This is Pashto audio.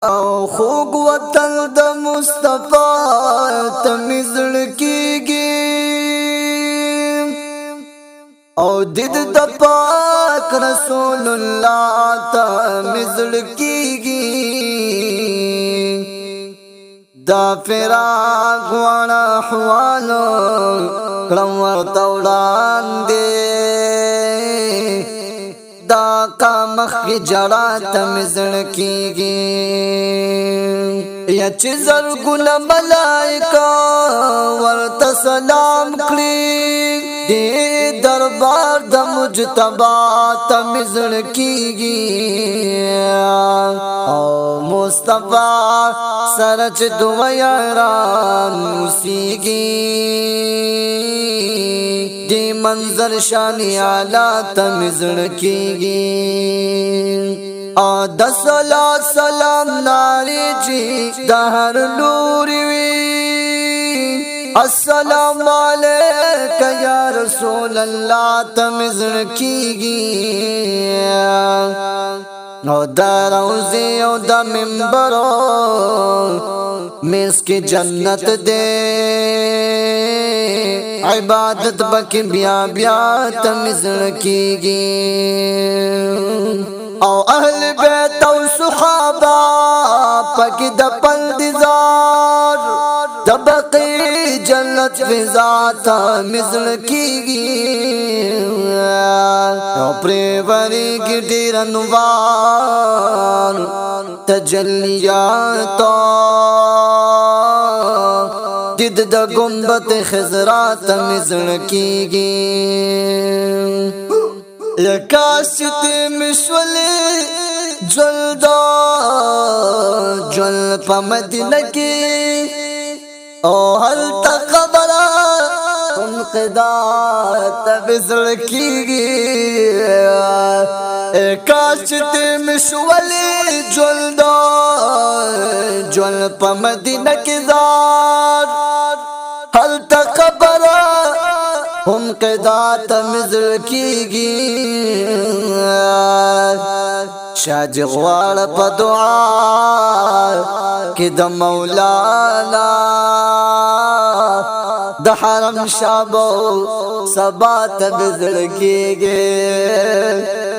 او خوږ وطن د مصطفی تمزړ کیږي او دد د پاک رسول الله تمزړ کیږي دا فراق وانا حوالو کلم ورته وړاندې دا کا مخ جڑا تمزړ کیږي یا چې زرګل ملائکه ورته سلام کړي دې دربار د مجتبی تمزړ کیږي او مصطفی سرچ دویاران موسیږي دی منظر شانی علا تمزړ کیږي د صلات سلام ناری جی د هر لوري وی السلام علیک یا رسول الله تمزړ کیږي او دا روزی او دا منبر مس کی جنت دے عبادت بکی بیا بیا تمزړ کیږي او اهل بیت او صحابه پک د پلدزار د بقی جنت فضا تمزړ کیږي او پریوری کی ډیر انوار تجلیات دد د گنبد خضرا تمزړ کیږي لکاست مشولې جلدا جل په مدینه کې او هل تقبلا انقضا تمزړ کیږي کاشت مشولې جلدا جل په مدینه کې زار هل تقبلا هم قدا تمزړ کیږي شاج غوال په دعا کې د مولانا د حرم شابو سبا تمزړ کیږي